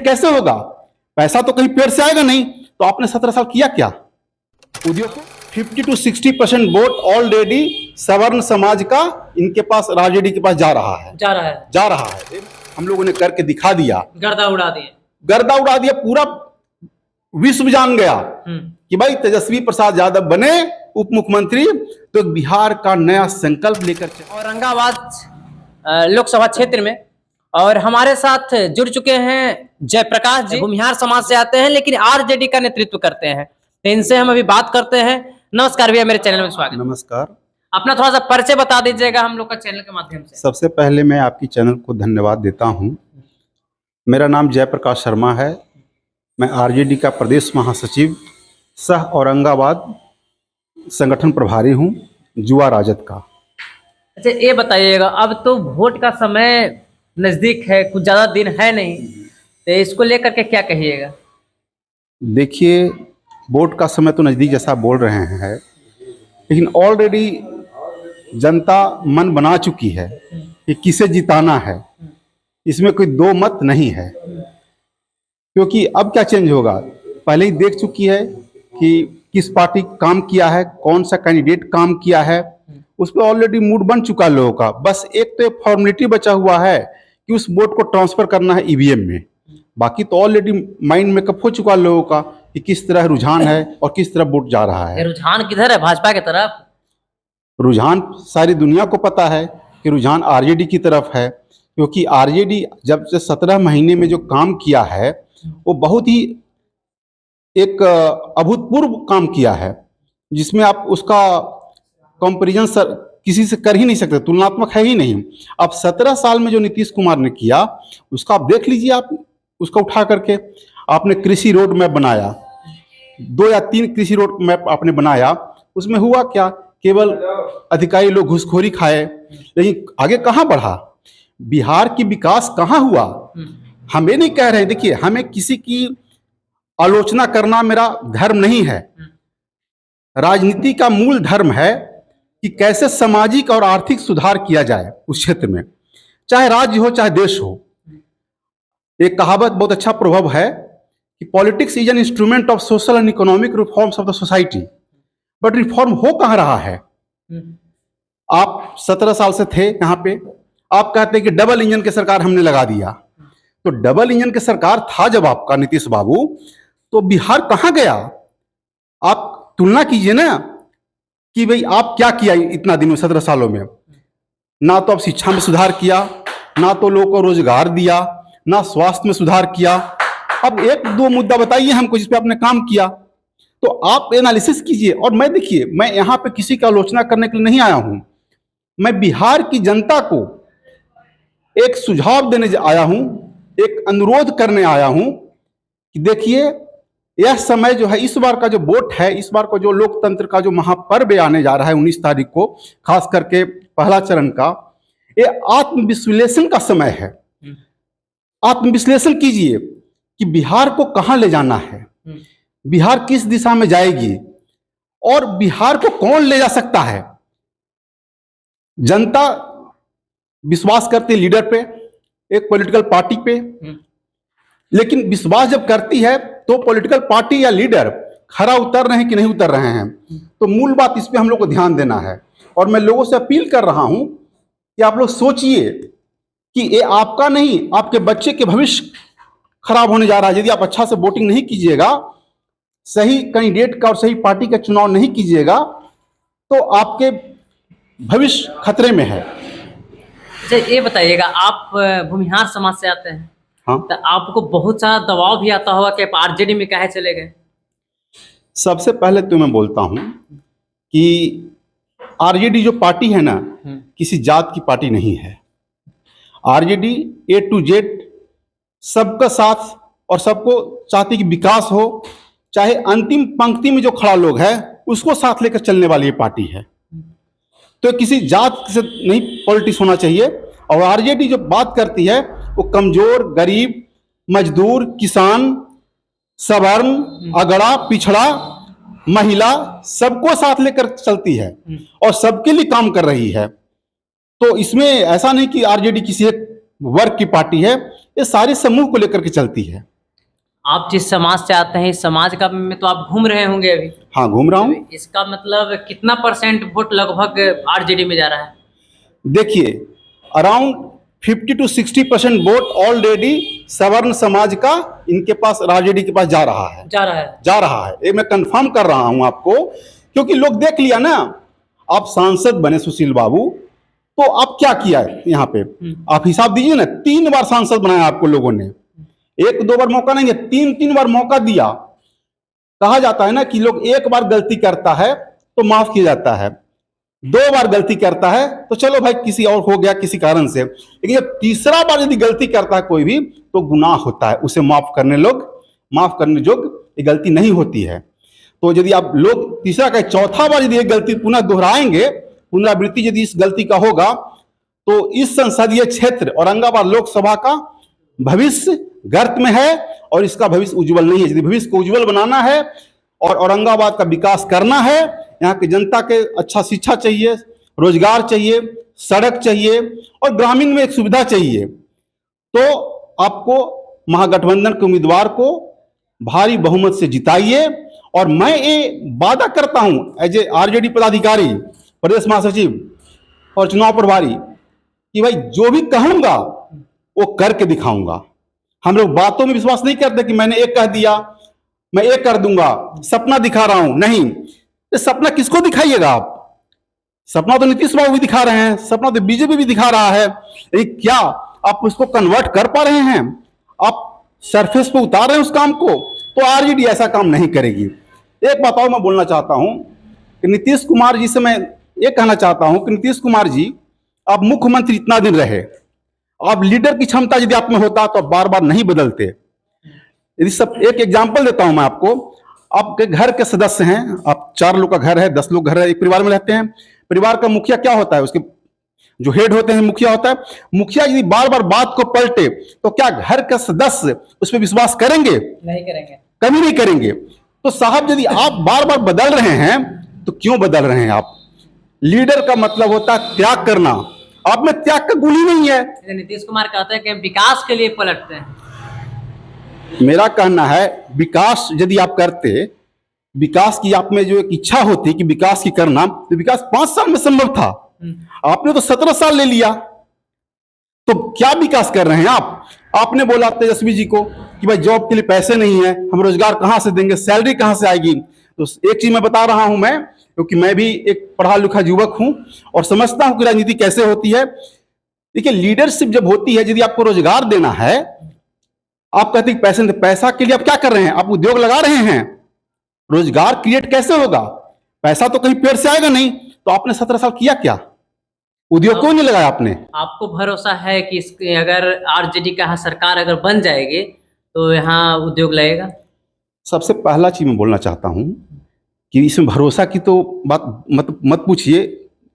कैसे होगा? पैसा तो कहीं पेड़ से आएगा नहीं। तो आपने 17 साल किया क्या? उद्योग को 50 to 60% वोट ऑलरेडी सवर्ण समाज का इनके पास, राजेडी के पास जा रहा है। हम लोगों ने करके दिखा दिया, गर्दा उड़ा दिया। पूरा विश्व जान गया कि भाई तेजस्वी प्रसाद यादव बने उप मुख्यमंत्री तो बिहार का नया संकल्प लेकर चले। औरंगाबाद लोकसभा क्षेत्र में और हमारे साथ जुड़ चुके हैं जयप्रकाश जी, भूमिहार समाज से आते हैं लेकिन आरजेडी का नेतृत्व करते हैं। तो इनसे हम अभी बात करते हैं। नमस्कार भैया, मेरे चैनल में स्वागत। नमस्कार। अपना थोड़ा सा परिचय बता दीजिएगा हम लोग का चैनल के माध्यम से। सबसे पहले मैं आपकी चैनल को धन्यवाद देता हूं। मेरा नाम जयप्रकाश शर्मा है। मैं आरजेडी का प्रदेश महासचिव सह औरंगाबाद संगठन प्रभारी हूं, जुआ राजद का। अच्छा, ये बताइएगा, अब तो वोट का समय नजदीक है, कुछ ज्यादा दिन है नहीं, तो इसको लेकर के क्या कहिएगा? देखिए, वोट का समय तो नज़दीक जैसा बोल रहे हैं, लेकिन ऑलरेडी जनता मन बना चुकी है कि किसे जिताना है। इसमें कोई दो मत नहीं है, क्योंकि अब क्या चेंज होगा, पहले ही देख चुकी है कि किस पार्टी काम किया है, कौन सा कैंडिडेट काम किया है, उस पर ऑलरेडी मूड बन चुका लोगों का। बस एक तो फॉर्मेलिटी बचा हुआ है कि उस वोट को ट्रांसफर करना है ईवीएम में। बाकी तो ऑलरेडी माइंड मेकअप हो चुका लोगों का कि किस तरह रुझान है और किस तरह वोट जा रहा है। रुझान किधर है? भाजपा की तरफ। रुझान सारी दुनिया को पता है कि रुझान आरजेडी की तरफ है, क्योंकि आरजेडी जब से 17 महीने में जो काम किया है वो बहुत ही एक अभूतपूर्व काम किया है, जिसमें आप उसका कंपैरिजन किसी से कर ही नहीं सकते, तुलनात्मक है ही नहीं। अब 17 साल में जो नीतीश कुमार ने किया उसका आप देख लीजिए। आप उसका उठा करके आपने कृषि रोड मैप बनाया, 2 या 3 कृषि रोड मैप आपने बनाया, उसमें हुआ क्या? केवल अधिकारी लोग घूसखोरी खाए, लेकिन आगे कहाँ बढ़ा? बिहार की विकास कहाँ हुआ? हम ये नहीं कह रहे हैं, देखिए, हमें किसी की आलोचना करना मेरा धर्म नहीं है। राजनीति का मूल धर्म है कि कैसे सामाजिक और आर्थिक सुधार किया जाए उस क्षेत्र में, चाहे राज्य हो चाहे देश हो। एक कहावत बहुत अच्छा प्रभाव है कि politics is an instrument of social and economic reforms of the society. But reform हो कहाँ रहा है? आप 17 साल से थे यहाँ पे, आप कहते हैं कि डबल इंजन की सरकार हमने लगा दिया। तो डबल इंजन की सरकार था जब आपका नीतीश बाबू, तो बिहार कहाँ गया? आप तुलना कीजिए ना कि भाई आप क्या किया इतना दिनों 17 सालों में। ना तो आप शिक्षा में सुधार किया, ना तो लोगों को रोजगार दिया, ना स्वास्थ्य में सुधार किया। अब एक दो मुद्दा बताइए हमको जिस पे आपने काम किया, तो आप एनालिसिस कीजिए। और मैं, देखिए, मैं यहाँ पे किसी की आलोचना करने के लिए नहीं आया हूँ। मैं बिहार की जनता को एक सुझाव देने आया हूँ, एक अनुरोध करने आया हूँ कि देखिए, यह समय जो है, इस बार का जो वोट है, इस बार को जो लोकतंत्र का जो महापर्व आने जा रहा है 19 तारीख को, खास करके पहला चरण का, ये आत्मविश्लेषण का समय है। आत्मविश्लेषण कीजिए कि बिहार को कहाँ ले जाना है, बिहार किस दिशा में जाएगी और बिहार को कौन ले जा सकता है। जनता विश्वास करती है लीडर पे, एक पॉलिटिकल पार्टी पे, लेकिन विश्वास जब करती है तो पॉलिटिकल पार्टी या लीडर खरा उतर रहे हैं कि नहीं उतर रहे हैं। तो मूल बात इस पे हम लोग को ध्यान देना है। और मैं लोगों से अपील कर रहा हूं कि आप लोग सोचिए कि ये आपका नहीं, आपके बच्चे के भविष्य खराब होने जा रहा है। यदि आप अच्छा से वोटिंग नहीं कीजिएगा, सही कैंडिडेट का और सही पार्टी का चुनाव नहीं कीजिएगा, तो आपके भविष्य खतरे में है। अच्छा, ये बताइएगा, आप भूमिहार समाज से आते हैं। हाँ, तो आपको बहुत सारा दबाव भी आता होगा कि आप आरजेडी में काहे चले गए? सबसे पहले तो मैं बोलता हूं कि आरजेडी जो पार्टी है ना, किसी जात की पार्टी नहीं है। आरजेडी A to Z सबका साथ और सबको चाहती कि विकास हो, चाहे अंतिम पंक्ति में जो खड़ा लोग है उसको साथ लेकर चलने वाली ये पार्टी है। तो किसी जात से नहीं पॉलिटिक्स होना चाहिए। और आरजेडी जो बात करती है वो कमजोर, गरीब, मजदूर, किसान, सवर्ण, अगड़ा, पिछड़ा, महिला, सबको साथ लेकर चलती है और सबके लिए काम कर रही है। तो इसमें ऐसा नहीं कि आरजेडी किसी एक वर्ग की पार्टी है, ये सारे समूह को लेकर के चलती है। आप जिस समाज से आते हैं इस समाज का में तो आप घूम रहे होंगे अभी, हाँ, घूम रहा हूँ। इसका मतलब कितना परसेंट वोट लगभग आरजेडी में जा रहा है? देखिए, अराउंड 50 to 60% वोट ऑलरेडी सवर्ण समाज का इनके पास, आरजेडी के पास जा रहा है, जा रहा है। ये मैं कंफर्म कर रहा हूं आपको, क्योंकि लोग देख लिया ना। आप सांसद बने सुशील बाबू, तो आप क्या किया है यहाँ पे? आप हिसाब दीजिए ना, 3 बार सांसद बनाया आपको लोगों ने, 1-2 बार मौका नहीं है, 3-3 बार मौका दिया। कहा जाता है ना कि लोग एक बार गलती करता है तो माफ किया जाता है, 2 बार गलती करता है तो चलो भाई किसी और हो गया किसी कारण से, लेकिन जब तीसरा बार यदि गलती करता है कोई भी तो गुनाह होता है, उसे माफ करने योग्य ये गलती नहीं होती है। तो यदि आप लोग तीसरा का चौथा बार यदि एक गलती पुनः दोहराएंगे, पुनरावृत्ति यदि इस गलती का होगा, तो इस संसदीय क्षेत्र औरंगाबाद लोकसभा का भविष्य गर्त में है और इसका भविष्य उज्जवल नहीं है। यदि भविष्य को उज्जवल बनाना है और औरंगाबाद का विकास करना है, यहाँ की जनता के अच्छा शिक्षा चाहिए, रोजगार चाहिए, सड़क चाहिए और ग्रामीण में एक सुविधा चाहिए, तो आपको महागठबंधन के उम्मीदवार को भारी बहुमत से जिताइए। और मैं ये वादा करता हूं एज ए आरजेडी पदाधिकारी, प्रदेश महासचिव और चुनाव प्रभारी, कि भाई जो भी कहूंगा वो करके दिखाऊंगा। हम लोग बातों में विश्वास नहीं करते कि मैंने एक कह दिया मैं एक कर दूंगा, सपना दिखा रहा हूं, नहीं। ये सपना किसको दिखाइएगा आप? सपना तो नीतीश बाबू भी दिखा रहे हैं, सपना तो बीजेपी भी दिखा रहा है, लेकिन क्या आप उसको कन्वर्ट कर पा रहे हैं? आप सरफेस पे उतार रहे हैं उस काम को? तो आरजेडी ऐसा काम नहीं करेगी। एक बात और मैं बोलना चाहता हूं कि नीतीश कुमार जी से मैं ये कहना चाहता हूं कि नीतीश कुमार जी, आप मुख्यमंत्री इतना दिन रहे, आप लीडर की क्षमता यदि आप में होता तो आप बार बार नहीं बदलते। यदि सब एक एग्जांपल देता हूं मैं आपको, आपके घर के सदस्य हैं, आप 4 लोग का घर है, 10 लोग घर है, एक परिवार में रहते हैं। परिवार का मुखिया क्या होता है? उसके जो हेड होते हैं मुखिया होता है। मुखिया यदि बार बार बात को पलटे तो क्या घर के सदस्य उस पर विश्वास करेंगे? नहीं करेंगे, कभी नहीं करेंगे। तो साहब, यदि आप बार बार बदल रहे हैं तो क्यों बदल रहे हैं आप? लीडर का मतलब होता है त्याग करना, आप में त्याग का गुण ही नहीं है। नीतीश कुमार कहते हैं कि विकास के लिए पलटते हैं। मेरा कहना है, विकास यदि आप करते, विकास की आप में जो एक इच्छा होती कि विकास की करना, तो विकास 5 साल में संभव था। आपने तो 17 साल ले लिया, तो क्या विकास कर रहे हैं आप? आपने बोला तेजस्वी जी को कि भाई जॉब के लिए पैसे नहीं है, हम रोजगार कहां से देंगे, सैलरी कहां से आएगी? तो एक चीज मैं बता रहा हूं मैं, क्योंकि मैं भी एक पढ़ा लिखा युवक हूं और समझता हूं कि राजनीति कैसे होती है। देखिए, लीडरशिप जब होती है, यदि आपको रोजगार देना है, आप कहते हैं पैसे, पैसा के लिए आप क्या कर रहे हैं? आप उद्योग लगा रहे हैं। रोजगार क्रिएट कैसे होगा? पैसा तो कहीं पेड़ से आएगा नहीं। तो आपने 17 साल किया क्या? उद्योग क्यों नहीं लगाया आपने? आपको भरोसा है कि अगर आरजेडी का सरकार अगर बन जाएगी तो यहाँ उद्योग लगेगा? सबसे पहला चीज मैं बोलना चाहता हूं कि इसमें भरोसा की तो बात मत पूछिए,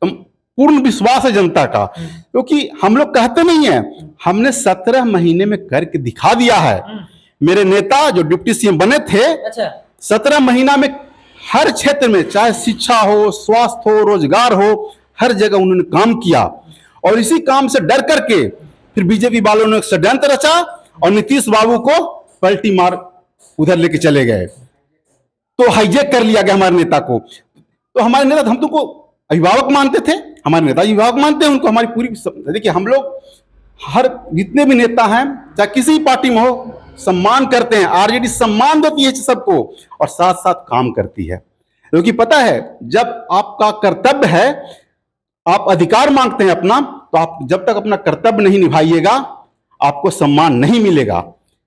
पूर्ण विश्वास है जनता का, क्योंकि हम लोग कहते नहीं है, हमने 17 महीने में करके दिखा दिया है। मेरे नेता जो डिप्टी सीएम बने थे, अच्छा, 17 महीना में हर क्षेत्र में, चाहे शिक्षा हो, स्वास्थ्य हो, रोजगार हो, हर जगह उन्होंने काम किया। और इसी काम से डर करके फिर बीजेपी वालों ने एक षड्यंत्र रचा और नीतीश बाबू को पलटी मार उधर लेके चले गए, तो हाईजैक कर लिया गया हमारे नेता को। तो हमारे नेता, हम तुमको अभिभावक मानते थे, हमारे नेता अभिभावक मानते हैं उनको, हमारी पूरी। देखिए, हम लोग हर जितने भी नेता हैं, चाहे किसी पार्टी में हो, सम्मान करते हैं। आरजेडी सम्मान देती है सबको और साथ साथ काम करती है, क्योंकि पता है जब आपका कर्तव्य है, आप अधिकार मांगते हैं अपना, तो आप जब तक अपना कर्तव्य नहीं निभाइएगा, आपको सम्मान नहीं मिलेगा,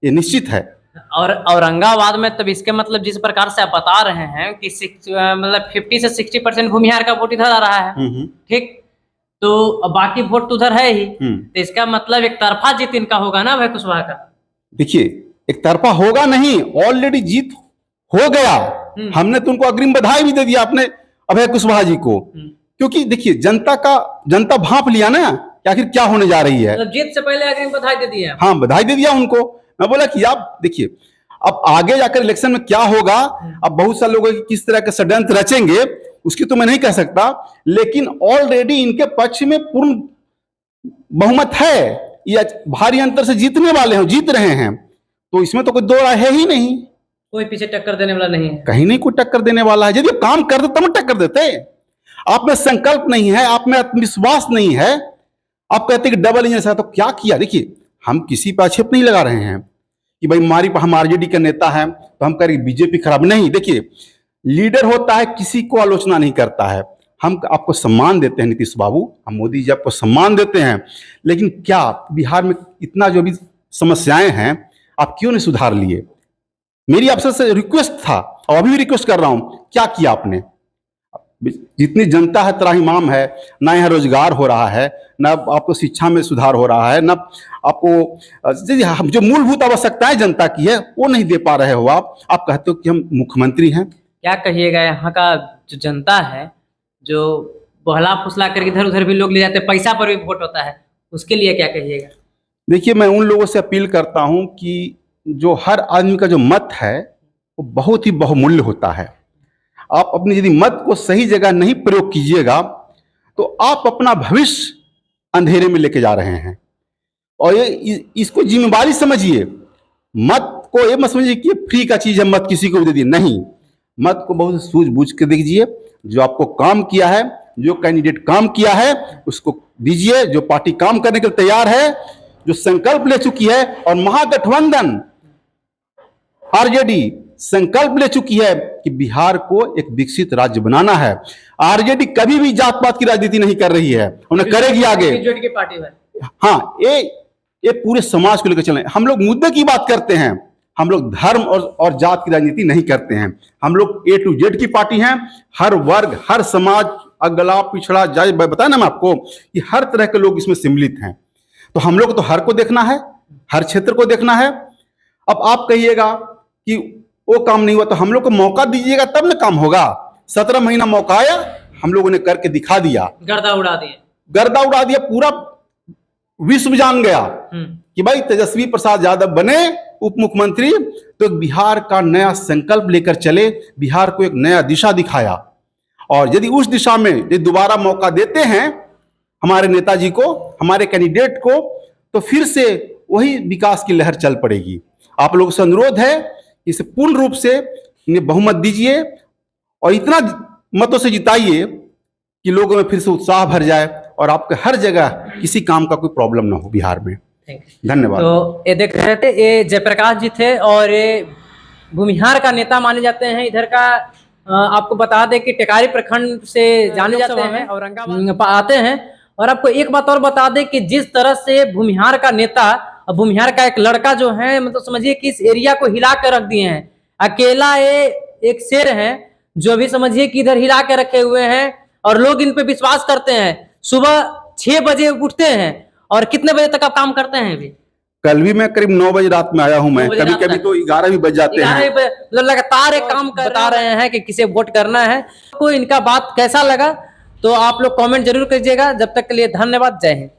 ये निश्चित है। और औरंगाबाद में तब इसके मतलब जिस प्रकार से आप बता रहे हैं कि मतलब 50 से 60% भूमिहार का वोट इधर आ रहा है, ठीक, तो बाकी वोट तो उधर है ही, तो इसका मतलब एक तरफा जीत इनका होगा ना अभय कुशवाहा का? देखिए, एक तरफा होगा नहीं, ऑलरेडी जीत हो गया। हमने तो उनको अग्रिम बधाई भी दे दिया अपने अभय कुशवाहा जी को, क्योंकि देखिए जनता भांप लिया ना कि आखिर क्या होने जा रही है। मतलब जीत से पहले अग्रिम बधाई दे दिया? हाँ, बधाई दे दिया उनको। मैं बोला कि आप देखिए, अब आगे जाकर इलेक्शन में क्या होगा, अब बहुत सारे लोग किस तरह के षड्यंत्र रचेंगे उसकी तो मैं नहीं कह सकता, लेकिन ऑलरेडी इनके पक्ष में पूर्ण बहुमत है, ये भारी अंतर से जीतने वाले हैं, जीत रहे हैं। तो इसमें तो कोई दो राय है ही नहीं, कोई पीछे टक्कर देने वाला नहीं है। कहीं नहीं कोई टक्कर देने वाला है। यदि वो काम करते तब टक्कर देते। आप में संकल्प नहीं है, आप में आत्मविश्वास नहीं है, आप कहते कि डबल इंजन से, तो क्या किया। देखिए, हम किसी पर आक्षेप नहीं लगा रहे हैं कि भाई हम आरजेडी का नेता हैं तो हम कह रहे बीजेपी खराब नहीं। देखिए, लीडर होता है, किसी को आलोचना नहीं करता है। हम आपको सम्मान देते हैं नीतीश बाबू, हम मोदी जी आपको सम्मान देते हैं, लेकिन क्या बिहार में इतना जो भी समस्याएं हैं आप क्यों नहीं सुधार लिए। मेरी आपसे रिक्वेस्ट था और अभी भी रिक्वेस्ट कर रहा हूं, क्या किया आपने। जितनी जनता है त्राहिमाम है, ना यहाँ रोजगार हो रहा है, ना आपको शिक्षा में सुधार हो रहा है, ना आपको जो मूलभूत आवश्यकताएं जनता की है वो नहीं दे पा रहे हो। आप कहते हो कि हम मुख्यमंत्री हैं। क्या कहिएगा, यहाँ का जो जनता है, जो बहला फुसला करके इधर उधर भी लोग ले जाते हैं, पैसा पर भी वोट होता है, उसके लिए क्या कहिएगा। देखिए, मैं उन लोगों से अपील करता हूं कि जो हर आदमी का जो मत है वो बहुत ही बहुमूल्य होता है। आप अपनी यदि मत को सही जगह नहीं प्रयोग कीजिएगा तो आप अपना भविष्य अंधेरे में लेके जा रहे हैं। और ये इसको जिम्मेवारी समझिए। मत को ये मत समझिए कि फ्री का चीज है, मत किसी को भी दे दिए, नहीं। मत को बहुत सूझबूझ के दीजिए। जो आपको काम किया है, जो कैंडिडेट काम किया है उसको दीजिए। जो पार्टी काम करने के लिए तैयार है, जो संकल्प ले चुकी है, और महागठबंधन आरजेडी संकल्प ले चुकी है कि बिहार को एक विकसित राज्य बनाना है। आरजेडी कभी भी जात पात की राजनीति नहीं कर रही है, उन्हें करेगी आगे। की पार्टी है। हाँ, ये पूरे समाज को लेकर चल रहे हैं। हम लोग मुद्दे की बात करते हैं, हम लोग धर्म और जात की राजनीति नहीं करते हैं। हम लोग A to Z की पार्टी हैं। हर वर्ग, हर समाज, अगला पिछड़ा जाए, बताया ना मैं आपको कि हर तरह के लोग इसमें सम्मिलित हैं। तो हम लोग तो हर को देखना है, हर क्षेत्र को देखना है। अब आप कहिएगा कि वो काम नहीं हुआ, तो हम लोग को मौका दीजिएगा तब ना काम होगा। 17 महीना मौका आया, हम लोगों ने करके दिखा दिया, गर्दा उड़ा दिया। पूरा विश्व जान गया कि भाई तेजस्वी प्रसाद यादव बने उप मुख्यमंत्री तो बिहार का नया संकल्प लेकर चले, बिहार को एक नया दिशा दिखाया। और यदि उस दिशा में यदि दोबारा मौका देते हैं हमारे नेताजी को, हमारे कैंडिडेट को, तो फिर से वही विकास की लहर चल पड़ेगी। आप लोगों से अनुरोध है, इसे पूर्ण रूप से इन्हें बहुमत दीजिए और इतना मतों से जिताइए कि लोगों में फिर से उत्साह भर जाए और आपके हर जगह किसी काम का कोई प्रॉब्लम ना हो बिहार में। धन्यवाद। तो ये देख रहे थे, ये जयप्रकाश जी थे और ये भूमिहार का नेता माने जाते हैं। इधर का आपको बता दें कि टेकारी प्रखंड से जाने जाते हैं, औरंगाबाद आते हैं। और आपको एक बात और बता दें कि जिस तरह से भूमिहार का नेता और भूमिहार का एक लड़का जो है, मतलब समझिए कि इस एरिया को हिला कर रख दिए हैं। अकेला ये एक शेर है जो भी समझिए कि इधर हिला के रखे हुए हैं और लोग इन पे विश्वास करते हैं। सुबह 6 बजे उठते हैं और कितने बजे तक आप काम करते हैं अभी? कल भी मैं करीब 9 बजे रात में आया हूं। मैं कभी कभी तो 11 भी बज जाते हैं। मतलब लगातार एक काम बता रहे हैं कि किसे वोट करना है। को इनका बात कैसा लगा तो आप लोग कमेंट जरूर कीजिएगा। जब तक के लिए धन्यवाद, जय हिंद।